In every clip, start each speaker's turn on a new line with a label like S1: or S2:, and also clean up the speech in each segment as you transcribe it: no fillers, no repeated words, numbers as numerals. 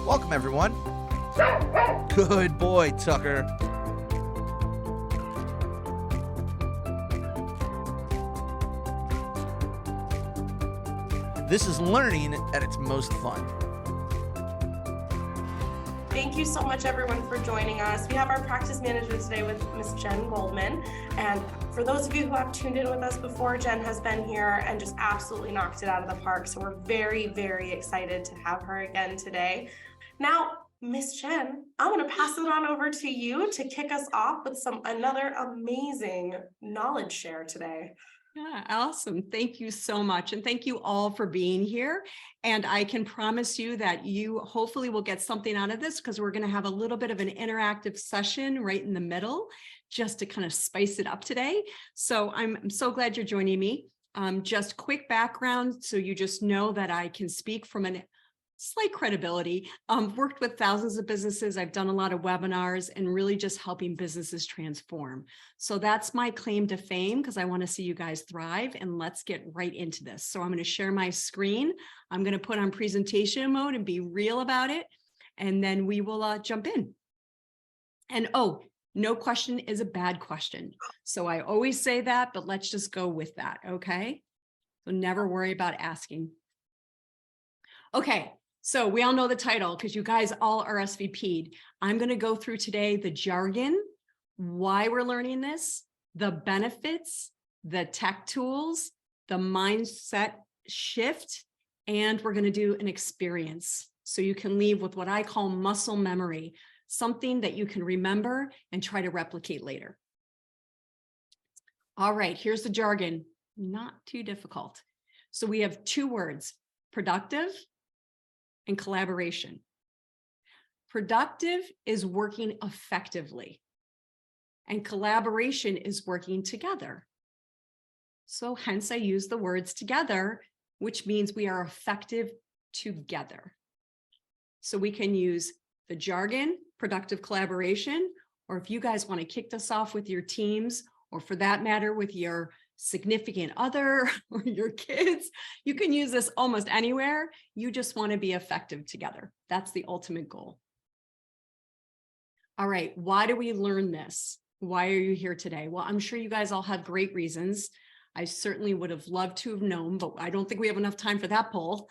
S1: Welcome, everyone. Good boy, Tucker. This is learning at its most fun.
S2: Thank you so much, everyone, for joining us. We have our practice manager today with Miss Jen Goldman. And for those of you who have tuned in with us before, Jen has been here and just absolutely knocked it out of the park. So we're very, very excited to have her again today. Now, Miss Jen, I'm going to pass it on over to you to kick us off with another amazing knowledge share today.
S3: Yeah, awesome. Thank you so much. And thank you all for being here. And I can promise you that you hopefully will get something out of this, because we're going to have a little bit of an interactive session right in the middle, just to kind of spice it up today. So I'm so glad you're joining me. Just quick background, so you just know that I can speak from a slight credibility. Worked with thousands of businesses. I've done a lot of webinars and really just helping businesses transform. So that's my claim to fame, because I want to see you guys thrive. And let's get right into this. So I'm going to share my screen. I'm going to put on presentation mode and be real about it. And then we will jump in. And oh, no question is a bad question. So I always say that, but let's just go with that. Okay. So never worry about asking. Okay. So we all know the title, because you guys all RSVP'd. I'm going to go through today the jargon, why we're learning this, the benefits, the tech tools, the mindset shift, and we're going to do an experience. So you can leave with what I call muscle memory, something that you can remember and try to replicate later. All right, here's the jargon. Not too difficult. So we have two words, productive and collaboration. Productive is working effectively, and collaboration is working together. So hence I use the words together, which means we are effective together. So we can use the jargon, productive collaboration, or if you guys want to kick this off with your teams, or for that matter, with your significant other or your kids, you can use this almost anywhere. You just want to be effective together. That's the ultimate goal. All right, why do we learn this? Why are you here today? Well, I'm sure you guys all have great reasons. I certainly would have loved to have known, but I don't think we have enough time for that poll.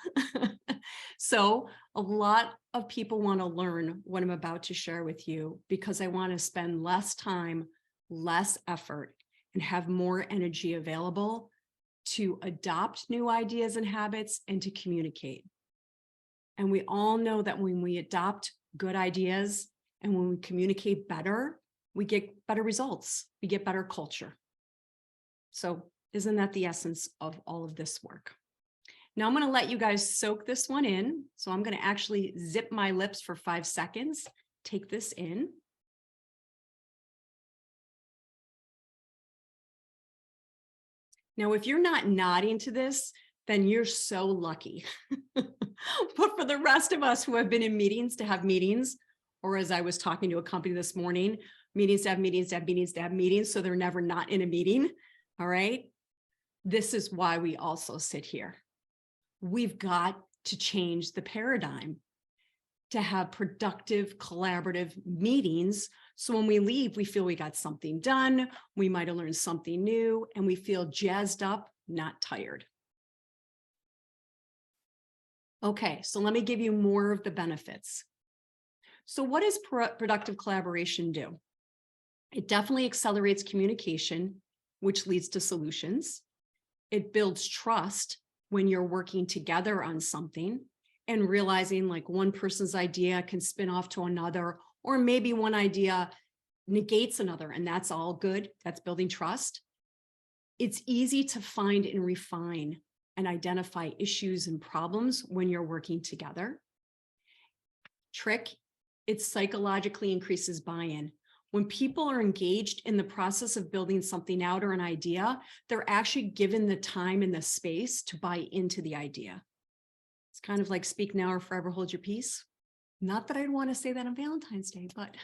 S3: So a lot of people want to learn what I'm about to share with you, because I want to spend less time, less effort, and have more energy available to adopt new ideas and habits and to communicate. And we all know that when we adopt good ideas and when we communicate better, we get better results. We get better culture. So isn't that the essence of all of this work? Now I'm going to let you guys soak this one in. So I'm going to actually zip my lips for 5 seconds, take this in. Now, if you're not nodding to this, then you're so lucky. But for the rest of us who have been in meetings to have meetings, or as I was talking to a company this morning, meetings to have meetings to have meetings to have meetings, so they're never not in a meeting, all right? This is why we also sit here. We've got to change the paradigm to have productive, collaborative meetings. So when we leave, we feel we got something done, we might have learned something new, and we feel jazzed up, not tired. Okay, so let me give you more of the benefits. So what does productive collaboration do? It definitely accelerates communication, which leads to solutions. It builds trust when you're working together on something and realizing like one person's idea can spin off to another, or maybe one idea negates another, and that's all good. That's building trust. It's easy to find and refine and identify issues and problems when you're working together. Trick, it psychologically increases buy-in. When people are engaged in the process of building something out or an idea, they're actually given the time and the space to buy into the idea. It's kind of like speak now or forever hold your peace. Not that I'd want to say that on Valentine's Day, but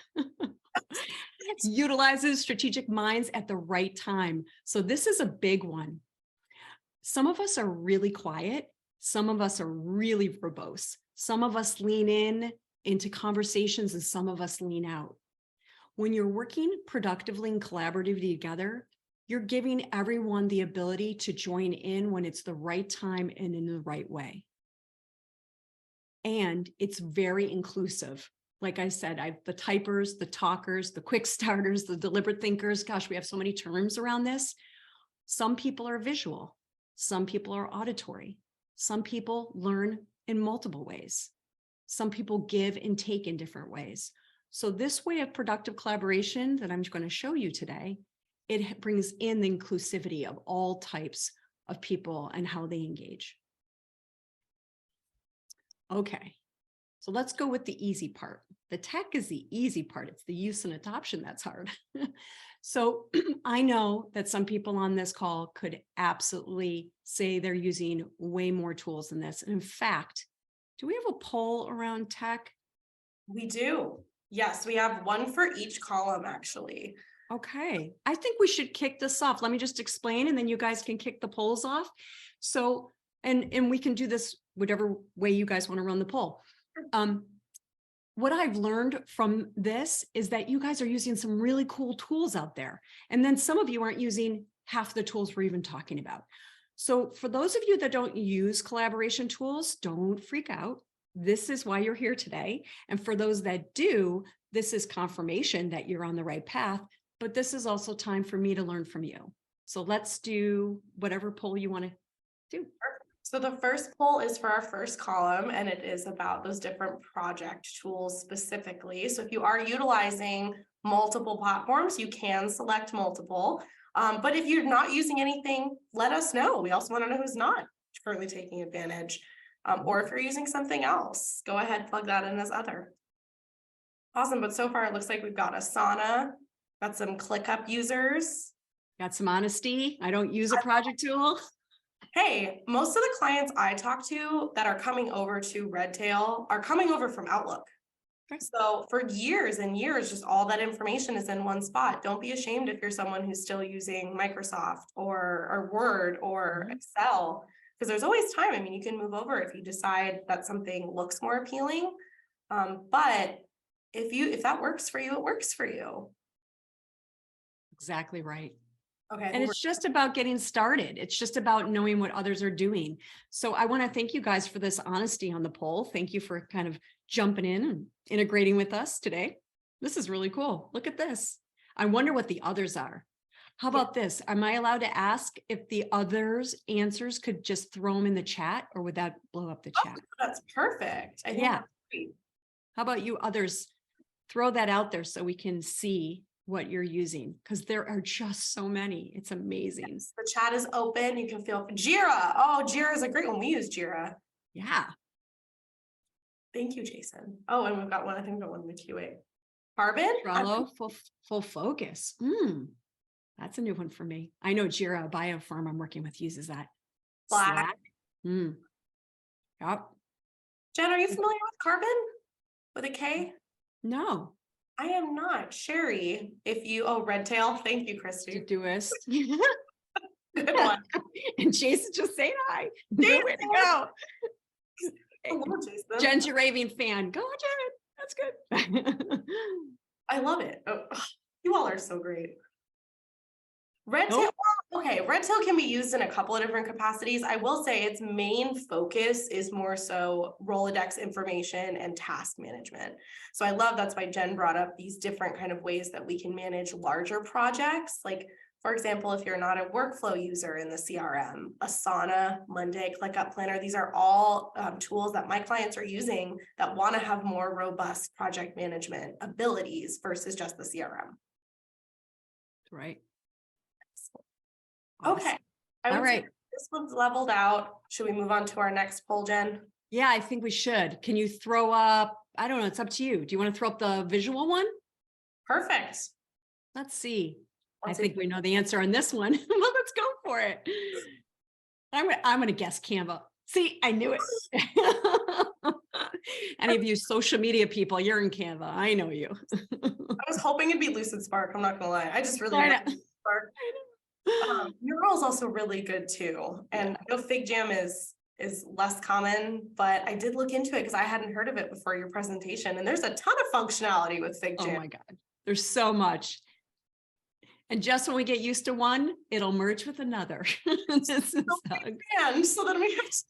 S3: utilizes strategic minds at the right time. So this is a big one. Some of us are really quiet. Some of us are really verbose. Some of us lean in into conversations and some of us lean out. When you're working productively and collaboratively together, you're giving everyone the ability to join in when it's the right time and in the right way. And it's very inclusive. Like I said, the typers, the talkers, the quick starters, the deliberate thinkers. Gosh, we have so many terms around this. Some people are visual. Some people are auditory. Some people learn in multiple ways. Some people give and take in different ways. So this way of productive collaboration that I'm going to show you today, it brings in the inclusivity of all types of people and how they engage. Okay, so let's go with the easy part. The tech is the easy part. It's the use and adoption that's hard. So I know that some people on this call could absolutely say they're using way more tools than this. And in fact, do we have a poll around tech?
S2: We do. Yes, we have one for each column, actually.
S3: Okay, I think we should kick this off. Let me just explain, and then you guys can kick the polls off. So, and we can do this whatever way you guys want to run the poll. What I've learned from this is that you guys are using some really cool tools out there. And then some of you aren't using half the tools we're even talking about. So for those of you that don't use collaboration tools, don't freak out. This is why you're here today. And for those that do, this is confirmation that you're on the right path, but this is also time for me to learn from you. So let's do whatever poll you want to do.
S2: So the first poll is for our first column, and it is about those different project tools specifically. So if you are utilizing multiple platforms, you can select multiple. But if you're not using anything, let us know. We also want to know who's not currently taking advantage. Or if you're using something else, go ahead, plug that in as other. Awesome, but so far it looks like we've got Asana, got some ClickUp users.
S3: Got some honesty. I don't use a project tool.
S2: Hey, most of the clients I talk to that are coming over to Redtail are coming over from Outlook.
S3: Okay.
S2: So for years and years, just all that information is in one spot. Don't be ashamed if you're someone who's still using Microsoft or Word or Excel, because there's always time. I mean, you can move over if you decide that something looks more appealing. But if that works for you, it works for you.
S3: Exactly right.
S2: Okay.
S3: And it's just about getting started. It's just about knowing what others are doing. So I want to thank you guys for this honesty on the poll. Thank you for kind of jumping in and integrating with us today. This is really cool. Look at this. I wonder what the others are. How about this? Am I allowed to ask if the others' answers could just throw them in the chat, or would that blow up the chat?
S2: That's perfect. I think that's great.
S3: How about you others? Throw that out there so we can see what you're using, because there are just so many. It's amazing.
S2: Yes, the chat is open. You can feel Jira. Oh, Jira is a great one. We use Jira.
S3: Yeah.
S2: Thank you, Jason. Oh, and we've got one. I think we've got one in the QA. Carbon.
S3: Trello, full focus. That's a new one for me. I know Jira, a bio firm I'm working with, uses that.
S2: Slack.
S3: Yep.
S2: Jen, are you familiar with Carbon with a K?
S3: No.
S2: I am not. Sherry, if you, Redtail. Thank you, Christy.
S3: Todoist.
S2: Good one.
S3: And Jason just saying hi. Good way to go.
S2: Hello, Jason.
S3: Jen's your raving fan. Go, Jen. That's good.
S2: I love it. Oh, you all are so great. Redtail, okay, Redtail can be used in a couple of different capacities. I will say its main focus is more so Rolodex information and task management. So I love that's why Jen brought up these different kind of ways that we can manage larger projects. Like, for example, if you're not a workflow user in the CRM, Asana, Monday, ClickUp Planner, these are all tools that my clients are using that want to have more robust project management abilities versus just the CRM.
S3: Right.
S2: Okay.
S3: All right.
S2: This one's leveled out. Should we move on to our next poll, Jen?
S3: Yeah, I think we should. Can you throw up, I don't know, it's up to you. Do you want to throw up the visual one?
S2: Perfect.
S3: Let's see. I
S2: Let's
S3: think we know the answer on this one. Well, let's go for it. I'm going to guess Canva. See, I knew it. Any of you social media people, you're in Canva. I know you.
S2: I was hoping it'd be Lucid Spark. I'm not going to lie. I just really like Lucid Spark. Mural is also really good too. And I know Fig Jam is is less common, but I did look into it because I hadn't heard of it before your presentation. And there's a ton of functionality with
S3: Oh
S2: FigJam.
S3: my God, there's so much. And just when we get used to one, it'll merge with another. This is
S2: And so then we have to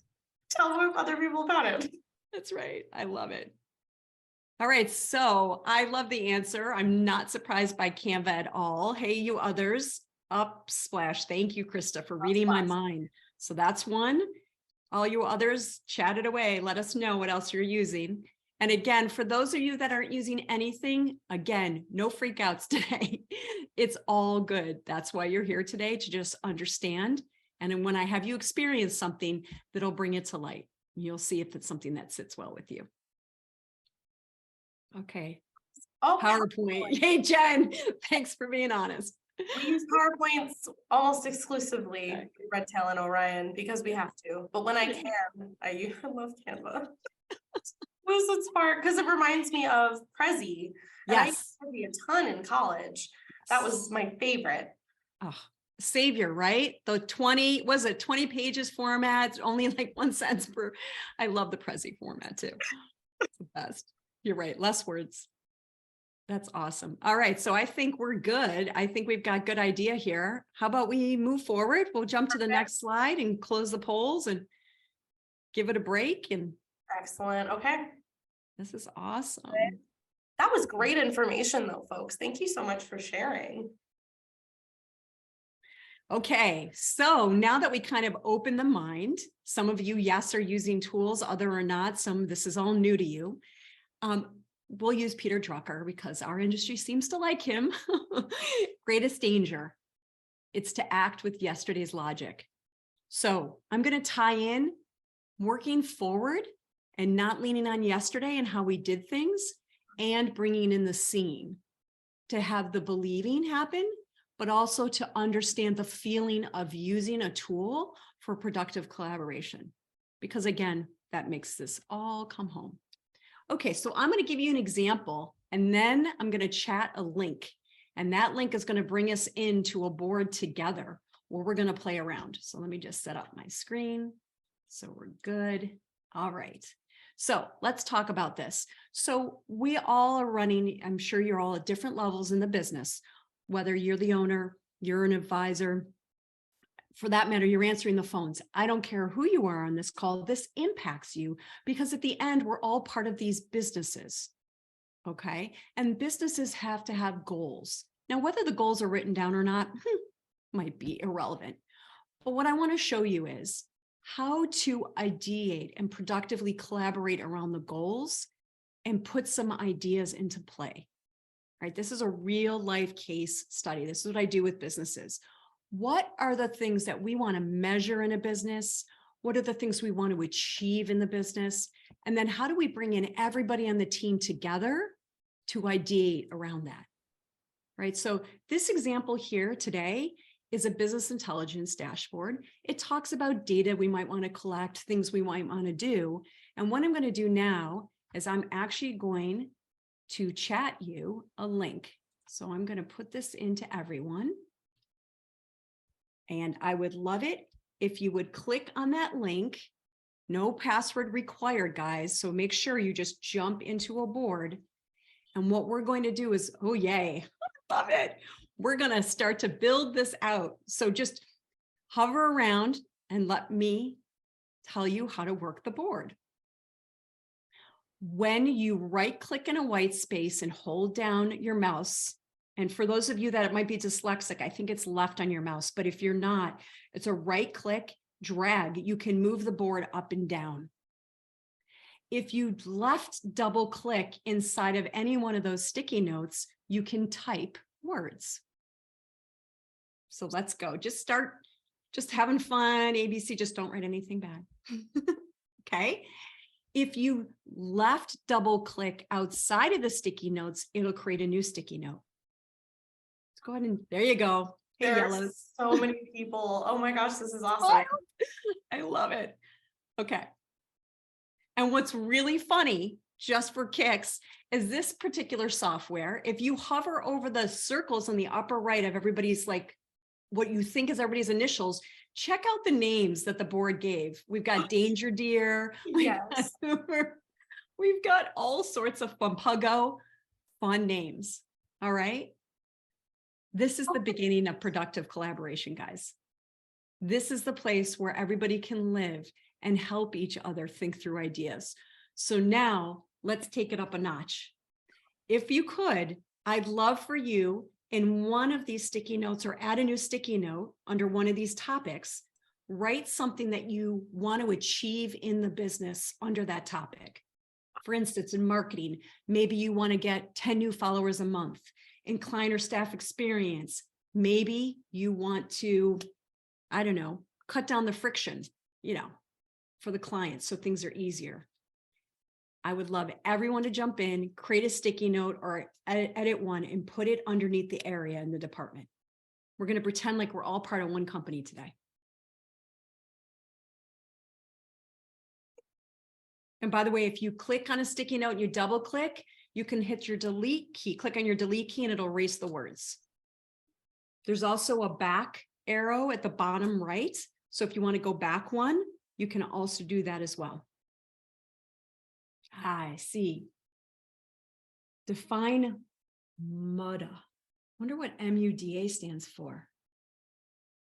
S2: tell other people about it.
S3: That's right. I love it. All right. So I love the answer. I'm not surprised by Canva at all. Hey, you others, Upsplash. Thank you, Krista, for reading my mind. So that's one. All you others, chat it away. Let us know what else you're using. And again, for those of you that aren't using anything, again, no freakouts today. It's all good. That's why you're here today, to just understand. And then when I have you experience something, that'll bring it to light. You'll see if it's something that sits well with you. Okay.
S2: Oh,
S3: PowerPoint. Hey, Jen, thanks for being honest.
S2: We use PowerPoints almost exclusively in Redtail and Orion because we have to. But when I can, I love Canva. It's smart because it reminds me of Prezi. And I used Prezi a ton in college. That was my favorite.
S3: Oh, savior, right? The 20 pages format, only like 1 sentence per. I love the Prezi format too. It's the best. You're right. Less words. That's awesome. All right. So I think we're good. I think we've got good idea here. How about we move forward? We'll jump to the next slide and close the polls and give it a break. And
S2: excellent. Okay.
S3: This is awesome.
S2: That was great information though, folks. Thank you so much for sharing.
S3: Okay, so now that we kind of open the mind, some of you, yes, are using tools, other or not, this is all new to you. We'll use Peter Drucker because our industry seems to like him. Greatest danger. It's to act with yesterday's logic. So I'm going to tie in working forward and not leaning on yesterday and how we did things, and bringing in the seeing to have the believing happen, but also to understand the feeling of using a tool for productive collaboration. Because again, that makes this all come home. Okay, so I'm going to give you an example, and then I'm going to chat a link. And that link is going to bring us into a board together where we're going to play around. So let me just set up my screen. So we're good. All right. So let's talk about this. So we all are running, I'm sure you're all at different levels in the business, whether you're the owner, you're an advisor, for that matter, you're answering the phones. I don't care who you are on this call, this impacts you because at the end, we're all part of these businesses, okay? And businesses have to have goals. Now, whether the goals are written down or not, might be irrelevant. But what I want to show you is how to ideate and productively collaborate around the goals and put some ideas into play, right? This is a real life case study. This is what I do with businesses. What are the things that we want to measure in a business? What are the things we want to achieve in the business? And then how do we bring in everybody on the team together to ideate around that, right? So this example here today is a business intelligence dashboard. It talks about data we might want to collect, things we might want to do. And what I'm going to do now is I'm actually going to chat you a link. So I'm going to put this into everyone. And I would love it if you would click on that link. No password required, guys. So make sure you just jump into a board. And what we're going to do is, oh, yay, love it. We're going to start to build this out. So just hover around and let me tell you how to work the board. When you right click in a white space and hold down your mouse, and for those of you that it might be dyslexic, I think it's left on your mouse, but if you're not, it's a right click, drag, you can move the board up and down. If you left double click inside of any one of those sticky notes, you can type words. So let's go. Just start just having fun. ABC, just don't write anything bad. Okay. If you left double click outside of the sticky notes, it'll create a new sticky note. Let's go ahead and there you go. Hey,
S2: There
S3: yellows.
S2: are so many people. Oh my gosh, this is awesome.
S3: I love it. Okay. And what's really funny, just for kicks, is this particular software. If you hover over the circles on the upper right of everybody's, like what you think is everybody's initials, check out the names that the board gave. We've got Danger Deer.
S2: Yes.
S3: We've got all sorts of fun, Puggo, fun names. All right. This is the beginning of productive collaboration, guys. This is the place where everybody can live and help each other think through ideas. So now let's take it up a notch. If you could, I'd love for you in one of these sticky notes or add a new sticky note under one of these topics, write something that you want to achieve in the business under that topic. For instance, in marketing, maybe you want to get 10 new followers a month. In client or staff experience, maybe you want to, I don't know, cut down the friction, for the clients so things are easier. I would love everyone to jump in, create a sticky note or edit one and put it underneath the area in the department. We're going to pretend like we're all part of one company today. And by the way, if you click on a sticky note and you double click, you can hit your delete key, click on your delete key and it'll erase the words. There's also a back arrow at the bottom right. So if you want to go back one, you can also do that as well. I see. Define MUDA. Wonder what MUDA stands for.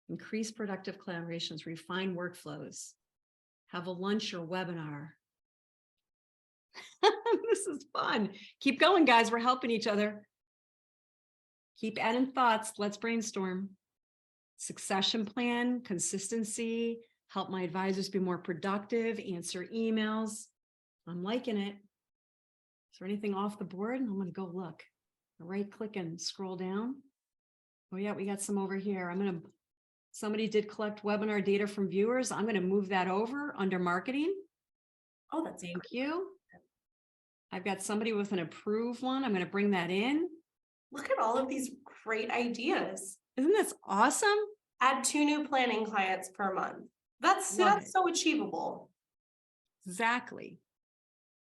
S3: Increase productive collaborations, refine workflows, have a lunch or webinar. This is fun. Keep going, guys. We're helping each other. Keep adding thoughts. Let's brainstorm. Succession plan, consistency, help my advisors be more productive, answer emails. I'm liking it. Is there anything off the board? I'm going to go look. Right click and scroll down. Oh yeah, we got some over here. Somebody did collect webinar data from viewers. I'm going to move that over under marketing.
S2: Oh, that's
S3: Thank you. I've got somebody with an approved one. I'm going to bring that in.
S2: Look at all of these great ideas.
S3: Isn't this awesome?
S2: Add 2 new planning clients per month. That's so achievable.
S3: Exactly.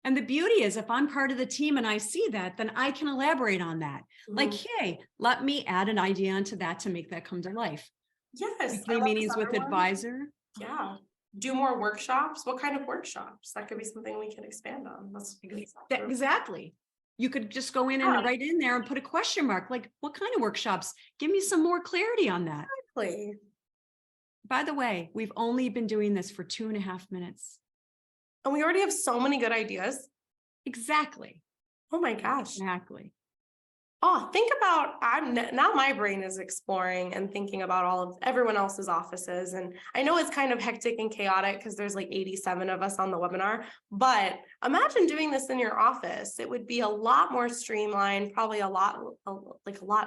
S3: And the beauty is if I'm part of the team and I see that, then I can elaborate on that. Like, hey, let me add an idea onto that to make that come to life.
S2: Yes.
S3: Weekly meetings with advisor.
S2: Yeah. Do more workshops. What kind of workshops? That could be something we can expand on.
S3: Exactly. You could just go in and write in there and put a question mark. Like, what kind of workshops? Give me some more clarity on that.
S2: Exactly.
S3: By the way, we've only been doing this for 2.5 minutes.
S2: And we already have so many good ideas.
S3: Exactly.
S2: Oh my gosh.
S3: Exactly.
S2: Oh, think about, now my brain is exploring and thinking about all of everyone else's offices. And I know it's kind of hectic and chaotic because there's like 87 of us on the webinar, but imagine doing this in your office. It would be a lot more streamlined, probably a lot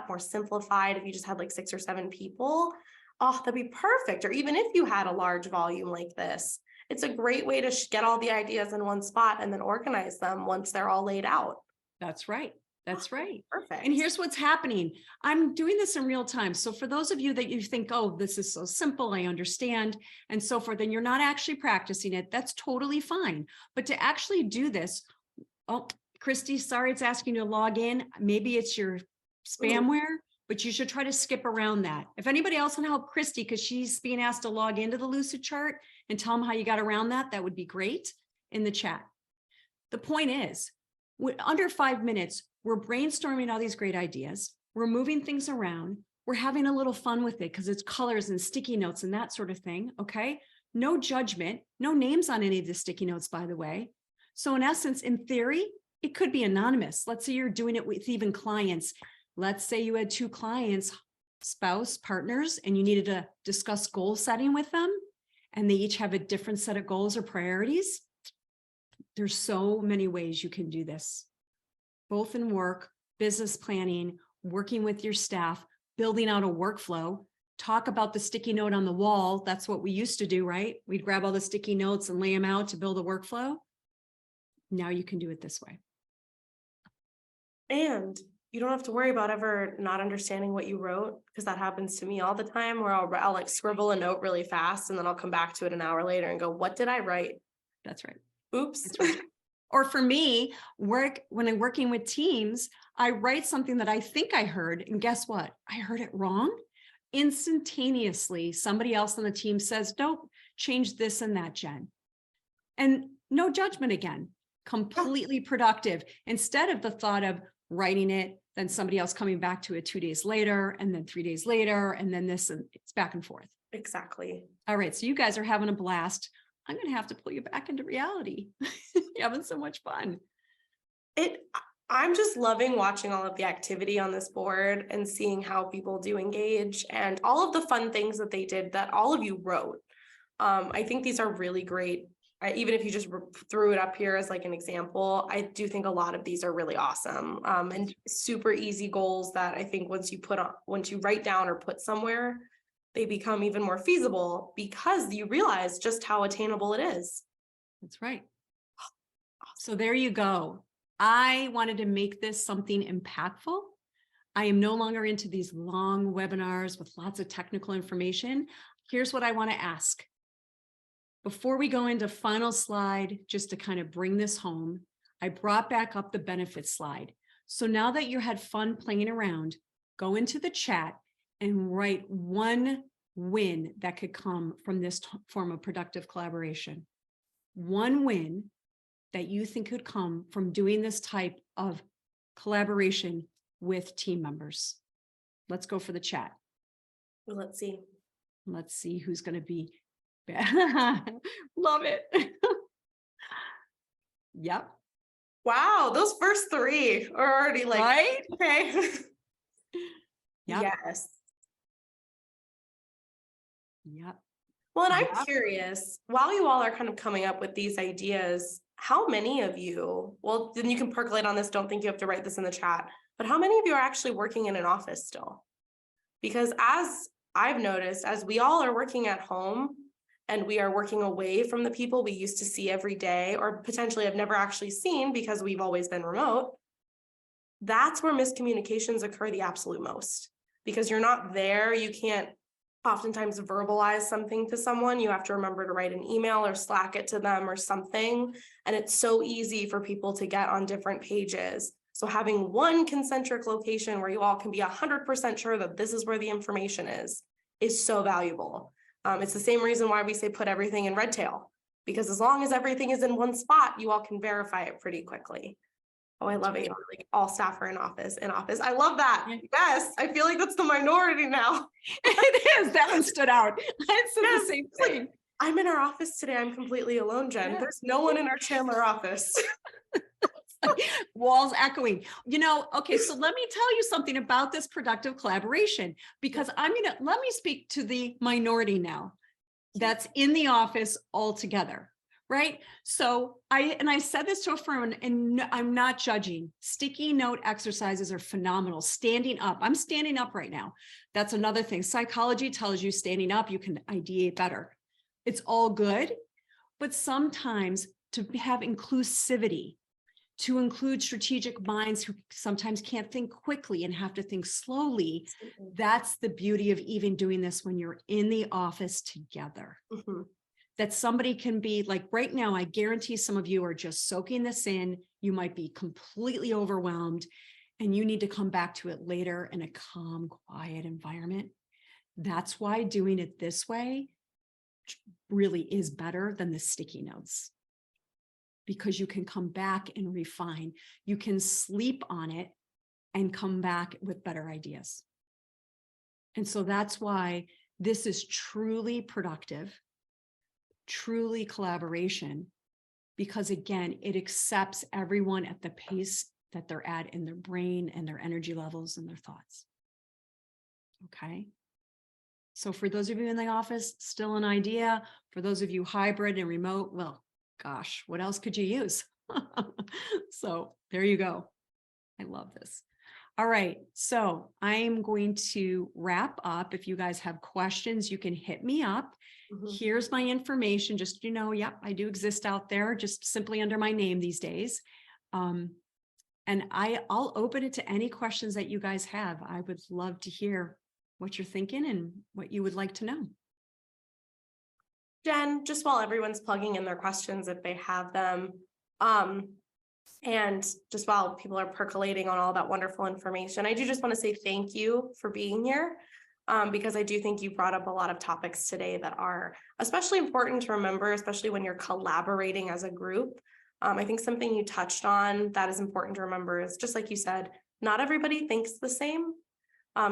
S2: more simplified if you just had like 6 or 7 people. Oh, that'd be perfect. Or even if you had a large volume like this, it's a great way to get all the ideas in one spot and then organize them once they're all laid out.
S3: That's right. That's right.
S2: Perfect.
S3: And here's what's happening. I'm doing this in real time. So for those of you that you think, oh, this is so simple, I understand, and so forth, and you're not actually practicing it, that's totally fine. But to actually do this, oh, Christy, sorry, it's asking you to log in. Maybe it's your spamware, but you should try to skip around that. If anybody else can help Christy, because she's being asked to log into the Lucid chart and tell them how you got around that, that would be great in the chat. The point is, under 5 minutes, we're brainstorming all these great ideas. We're moving things around. We're having a little fun with it because it's colors and sticky notes and that sort of thing. Okay. No judgment, no names on any of the sticky notes, by the way. So in essence, in theory, it could be anonymous. Let's say you're doing it with even clients. Let's say you had 2 clients, spouse, partners, and you needed to discuss goal setting with them. And they each have a different set of goals or priorities. There's so many ways you can do this, both in work, business planning, working with your staff, building out a workflow. Talk about the sticky note on the wall. That's what we used to do, right? We'd grab all the sticky notes and lay them out to build a workflow. Now you can do it this way.
S2: And you don't have to worry about ever not understanding what you wrote, because that happens to me all the time where I'll like scribble a note really fast and then I'll come back to it an hour later and go, what did I write?
S3: That's right.
S2: Oops.
S3: That's right. Or for me, when I'm working with teams, I write something that I think I heard, and guess what? I heard it wrong. instantaneously somebody else on the team says, nope, change this and that, Jen. And no judgment again, completely productive. Instead of the thought of writing it, then somebody else coming back to it 2 days later, and then 3 days later, and then this, and it's back and forth.
S2: Exactly.
S3: All right, so you guys are having a blast. I'm going to have to pull you back into reality. You're having so much fun.
S2: I'm just loving watching all of the activity on this board and seeing how people do engage and all of the fun things that they did that all of you wrote. I think these are really great. Even if you just threw it up here as like an example, I do think a lot of these are really awesome and super easy goals that I think once you write down or put somewhere, they become even more feasible because you realize just how attainable it is.
S3: That's right. So there you go. I wanted to make this something impactful. I am no longer into these long webinars with lots of technical information. Here's what I want to ask. Before we go into final slide, just to kind of bring this home, I brought back up the benefits slide. So now that you had fun playing around, go into the chat and write one win that could come from this form of productive collaboration. One win that you think could come from doing this type of collaboration with team members. Let's go for the chat.
S2: Well, let's see.
S3: Let's see who's going to be. Love it. Yep.
S2: Wow, those first three are already like,
S3: right?
S2: Okay.
S3: Yep.
S2: Yes.
S3: Yep.
S2: Well, and I'm curious, while you all are kind of coming up with these ideas, how many of you, well, then you can percolate on this, don't think you have to write this in the chat, but how many of you are actually working in an office still? Because as I've noticed, as we all are working at home and we are working away from the people we used to see every day, or potentially have never actually seen because we've always been remote, that's where miscommunications occur the absolute most. Because you're not there, you can't oftentimes verbalize something to someone. You have to remember to write an email or Slack it to them or something. And it's so easy for people to get on different pages. So having one concentric location where you all can be 100% sure that this is where the information is so valuable. It's the same reason why we say put everything in Redtail, because as long as everything is in one spot, you all can verify it pretty quickly. Oh, I love it. Like all staff are in office. I love that. Yes. I feel like that's the minority now.
S3: It is. That one stood out. I said
S2: Yes,
S3: the same
S2: like,
S3: thing.
S2: I'm in our office today. I'm completely alone, Jen.
S3: Yeah.
S2: There's no one in our Chandler office.
S3: Walls echoing. Okay, so let me tell you something about this productive collaboration, because let me speak to the minority now that's in the office altogether. Right. So I said this to a friend, and I'm not judging. Sticky note exercises are phenomenal. Standing up. I'm standing up right now. That's another thing. Psychology tells you standing up, you can ideate better. It's all good. But sometimes to have inclusivity, to include strategic minds who sometimes can't think quickly and have to think slowly, that's the beauty of even doing this when you're in the office together. Mm-hmm. That somebody can be like right now, I guarantee some of you are just soaking this in. You might be completely overwhelmed and you need to come back to it later in a calm, quiet environment. That's why doing it this way really is better than the sticky notes, because you can come back and refine. You can sleep on it and come back with better ideas. And so that's why this is truly productive, truly collaboration, because again, it accepts everyone at the pace that they're at in their brain and their energy levels and their thoughts. Okay. So for those of you in the office, still an idea. For those of you hybrid and remote, well, gosh, what else could you use? So there you go. I love this. All right. So I'm going to wrap up. If you guys have questions, you can hit me up. Mm-hmm. Here's my information. Just, yep, I do exist out there, just simply under my name these days. And I'll open it to any questions that you guys have. I would love to hear what you're thinking and what you would like to know.
S2: Jen, just while everyone's plugging in their questions, if they have them, and just while people are percolating on all that wonderful information, I do just want to say thank you for being here. because I do think you brought up a lot of topics today that are especially important to remember, especially when you're collaborating as a group. I think something you touched on that is important to remember is, just like you said, not everybody thinks the same.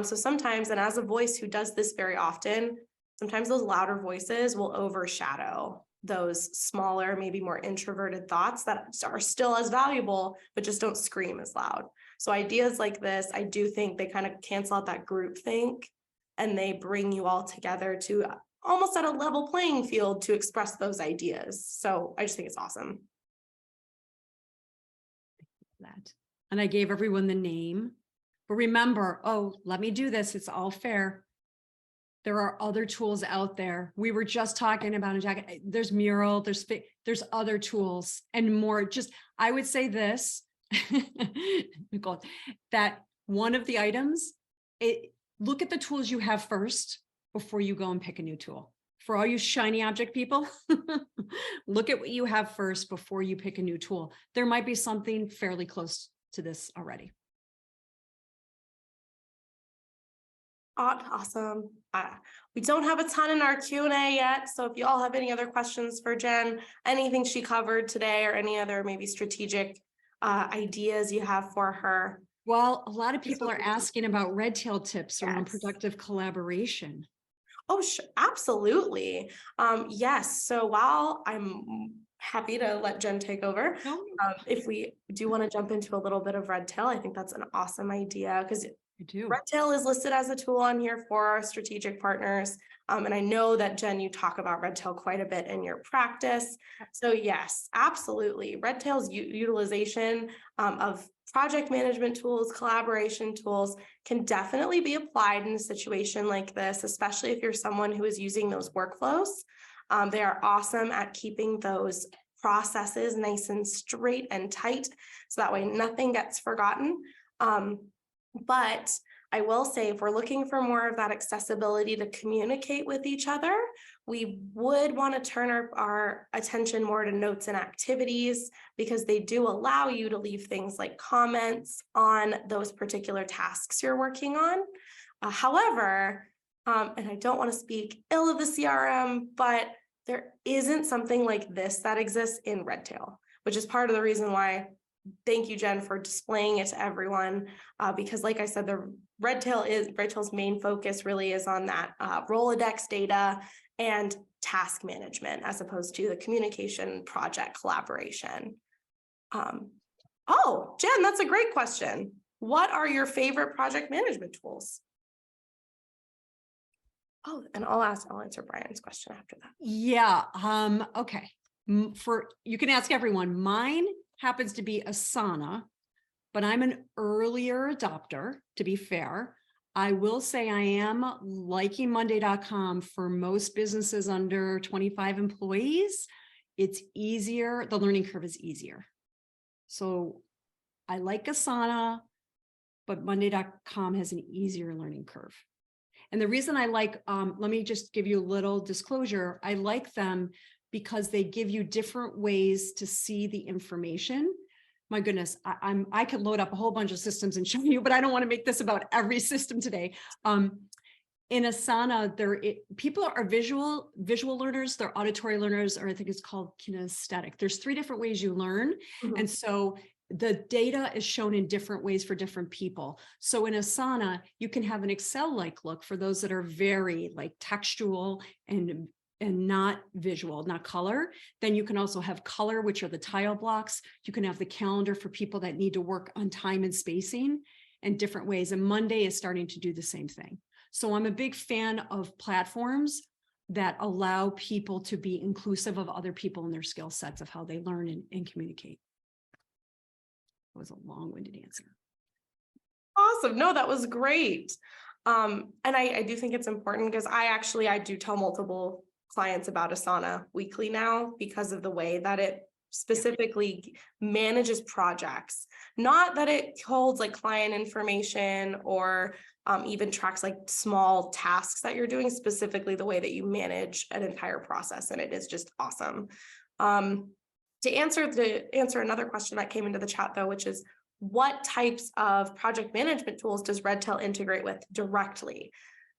S2: So sometimes, and as a voice who does this very often, sometimes those louder voices will overshadow those smaller, maybe more introverted thoughts that are still as valuable, but just don't scream as loud. So ideas like this, I do think they kind of cancel out that group think, and they bring you all together to almost at a level playing field to express those ideas. So I just think it's awesome.
S3: That. And I gave everyone the name. But remember, oh, let me do this. It's all fair. There are other tools out there. We were just talking about a jacket. There's Mural, there's other tools and more. Just, I would say this, Nicole, that one of the items, look at the tools you have first before you go and pick a new tool. For all you shiny object people, look at what you have first before you pick a new tool. There might be something fairly close to this already.
S2: Awesome. We don't have a ton in our Q&A yet, so if you all have any other questions for Jen, anything she covered today, or any other maybe strategic ideas you have for her.
S3: Well, a lot of people are asking about Redtail tips around
S2: Yes.
S3: productive collaboration.
S2: Oh, sure. Absolutely. Yes. So while I'm happy to let Jen take over,
S3: No,
S2: if we do want to jump into a little bit of Redtail, I think that's an awesome idea, because
S3: I do.
S2: Redtail is listed as a tool on here for our strategic partners. And I know that, Jen, you talk about Redtail quite a bit in your practice. So yes, absolutely. Redtail's utilization of project management tools, collaboration tools can definitely be applied in a situation like this, especially if you're someone who is using those workflows. They are awesome at keeping those processes nice and straight and tight, so that way nothing gets forgotten. But I will say, if we're looking for more of that accessibility to communicate with each other, we would want to turn our attention more to notes and activities, because they do allow you to leave things like comments on those particular tasks you're working on. However, and I don't want to speak ill of the CRM, but there isn't something like this that exists in Redtail, which is part of the reason why. Thank you, Jen, for displaying it to everyone, because like I said, the Redtail's main focus really is on that Rolodex data and task management, as opposed to the communication, project collaboration. Oh, Jen, that's a great question. What are your favorite project management tools? Oh, and I'll answer Brian's question after that.
S3: Yeah. Okay. You can ask everyone. Mine happens to be Asana, but I'm an earlier adopter, to be fair. I will say I am liking Monday.com for most businesses under 25 employees. It's easier. The learning curve is easier. So I like Asana, but Monday.com has an easier learning curve. And the reason I like, let me just give you a little disclosure. I like them because they give you different ways to see the information. My goodness, I could load up a whole bunch of systems and show you, but I don't want to make this about every system today. In Asana, people are visual learners, they're auditory learners, or I think it's called kinesthetic. There's 3 different ways you learn. Mm-hmm. And so the data is shown in different ways for different people. So in Asana, you can have an Excel-like look for those that are very like textual and not visual, not color. Then you can also have color, which are the tile blocks. You can have the calendar for people that need to work on time and spacing and different ways. And Monday is starting to do the same thing. So I'm a big fan of platforms that allow people to be inclusive of other people and their skill sets of how they learn and communicate. That was a long-winded answer.
S2: Awesome. No, that was great. And I do think it's important, because I do tell multiple clients about Asana weekly now, because of the way that it specifically manages projects. Not that it holds like client information or even tracks like small tasks that you're doing, specifically the way that you manage an entire process. And it is just awesome. To answer another question that came into the chat though, which is, what types of project management tools does Redtail integrate with directly?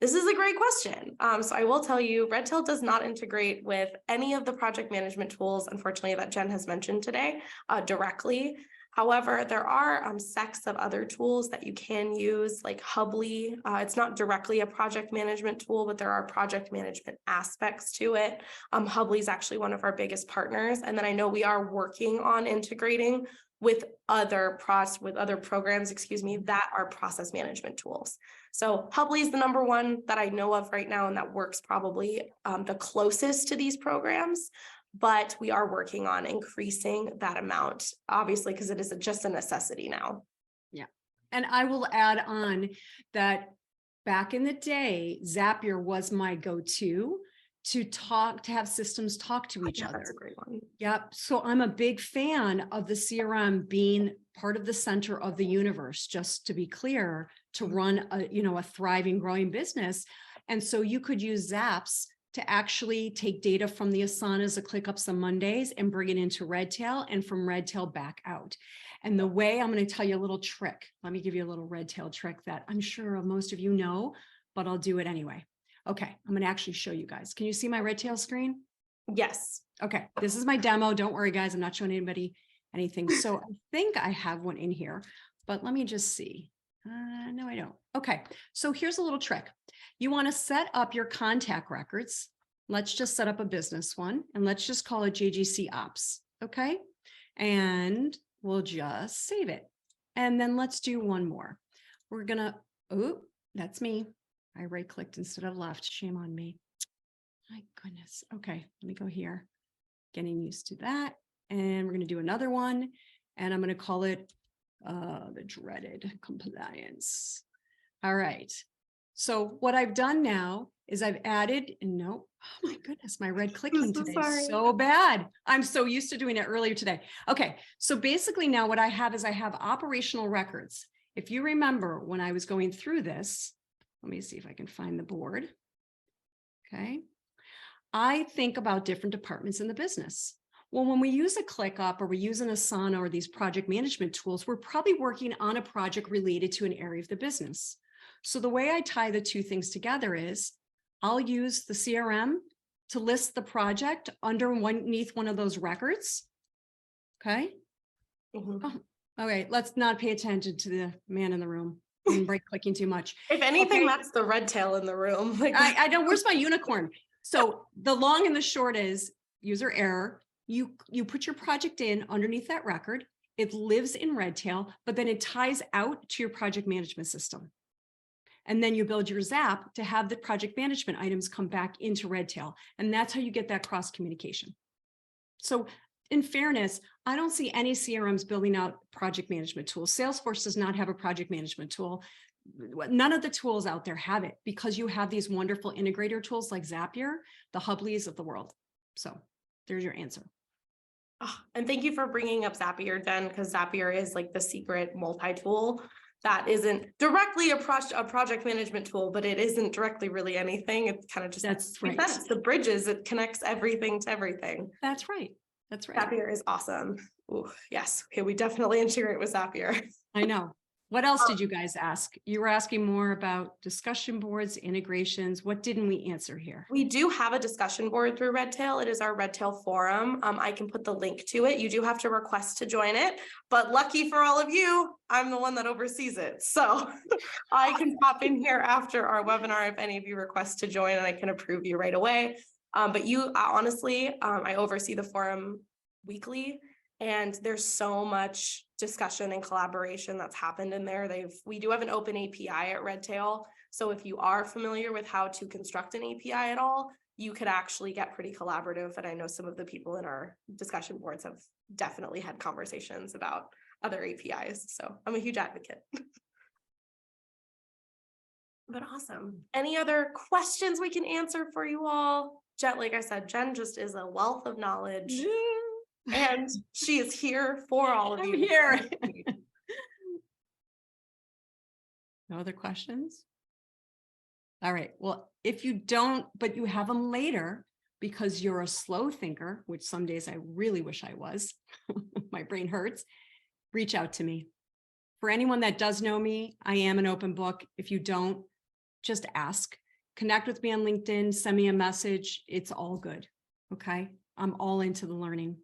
S2: This is a great question. So I will tell you, Redtail does not integrate with any of the project management tools, unfortunately, that Jen has mentioned today directly. However, there are sects of other tools that you can use, like Hubly. It's not directly a project management tool, but there are project management aspects to it. Hubly is actually one of our biggest partners. And then I know we are working on integrating with other programs, that are process management tools. So Hubly is the number one that I know of right now, and that works probably the closest to these programs. But we are working on increasing that amount, obviously, because it is just a necessity now.
S3: Yeah. And I will add on that back in the day, Zapier was my go-to to have systems talk to each other.
S2: That's a great one.
S3: Yep. So I'm a big fan of the CRM being part of the center of the universe, just to be clear, to run a thriving, growing business. And so you could use Zaps to actually take data from the Asanas, the ClickUps, the Mondays, and bring it into Redtail, and from Redtail back out. And the way I'm going to tell you a little trick, let me give you a little Redtail trick that I'm sure most of you know, but I'll do it anyway. Okay, I'm going to actually show you guys. Can you see my Redtail screen?
S2: Yes.
S3: Okay, this is my demo. Don't worry, guys. I'm not showing anybody anything. So I think I have one in here, but let me just see. No, I don't. Okay, so here's a little trick. You want to set up your contact records. Let's just set up a business one, and let's just call it JGC Ops. Okay, and we'll just save it. And then let's do one more. We're gonna, oh, that's me. I right-clicked instead of left. Shame on me. My goodness. Okay, let me go here. Getting used to that. And we're going to do another one. And I'm going to call it the dreaded compliance. All right. So what I've done now is I've added, oh my goodness, my red clicking today is so bad. I'm so used to doing it earlier today. Okay. So basically now what I have is I have operational records. If you remember when I was going through this, let me see if I can find the board. Okay. I think about different departments in the business. Well, when we use a ClickUp or we use an Asana or these project management tools, we're probably working on a project related to an area of the business. So the way I tie the two things together is I'll use the CRM to list the project underneath one of those records. Okay.
S2: Mm-hmm.
S3: Oh, okay. Let's not pay attention to the man in the room. I'm right clicking too much.
S2: If anything, that's the Redtail in the room. Like
S3: I don't, where's my unicorn? So the long and the short is user error. You put your project in underneath that record. It lives in Redtail, but then it ties out to your project management system. And then you build your Zap to have the project management items come back into Redtail. And that's how you get that cross communication. So in fairness, I don't see any CRMs building out project management tools. Salesforce does not have a project management tool. None of the tools out there have it because you have these wonderful integrator tools like Zapier, the Hublys of the world. So there's your answer.
S2: Oh, and thank you for bringing up Zapier, Jen, because Zapier is like the secret multi-tool that isn't directly a project management tool, but it isn't directly really anything. It's kind of just,
S3: that's right.
S2: It's the bridges. It connects everything to everything.
S3: That's right. That's right.
S2: Zapier is awesome. Ooh, yes. Okay, we definitely integrate with Zapier.
S3: I know. What else did you guys ask? You were asking more about discussion boards, integrations. What didn't we answer here?
S2: We do have a discussion board through Redtail. It is our Redtail forum. I can put the link to it. You do have to request to join it, but lucky for all of you, I'm the one that oversees it. So I can pop in here after our webinar if any of you request to join, and I can approve you right away. But you honestly, I oversee the forum weekly. And there's so much discussion and collaboration that's happened in there. We do have an open API at Redtail. So if you are familiar with how to construct an API at all, you could actually get pretty collaborative. And I know some of the people in our discussion boards have definitely had conversations about other APIs. So I'm a huge advocate. But awesome. Any other questions we can answer for you all? Jen, like I said, Jen just is a wealth of knowledge. And she is here for all of you.
S3: I'm here. No other questions? All right. Well, if you don't, but you have them later because you're a slow thinker, which some days I really wish I was, my brain hurts, reach out to me. For anyone that does know me, I am an open book. If you don't, just ask. connect with me on LinkedIn, send me a message. It's all good. Okay. I'm all into the learning.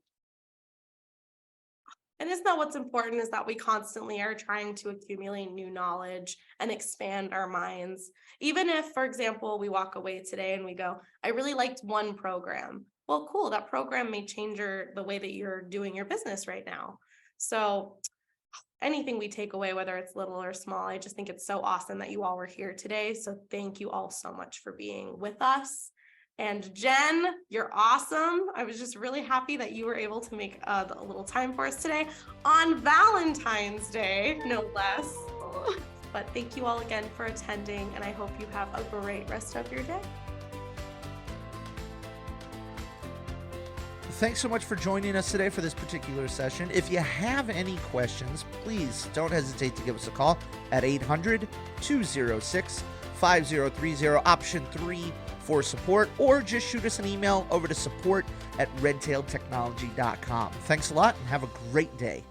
S2: And isn't that what's important, is that we constantly are trying to accumulate new knowledge and expand our minds. Even if, for example, we walk away today and we go, I really liked one program. Well, cool, that program may change the way that you're doing your business right now. So anything we take away, whether it's little or small, I just think it's so awesome that you all were here today. So thank you all so much for being with us. And Jen, you're awesome. I was just really happy that you were able to make a little time for us today on Valentine's Day, no less. But thank you all again for attending, and I hope you have a great rest of your day.
S1: Thanks so much for joining us today for this particular session. If you have any questions, please don't hesitate to give us a call at 800-206-5030, option 3 for support, or just shoot us an email over to support@redtailtechnology.com. Thanks a lot and have a great day.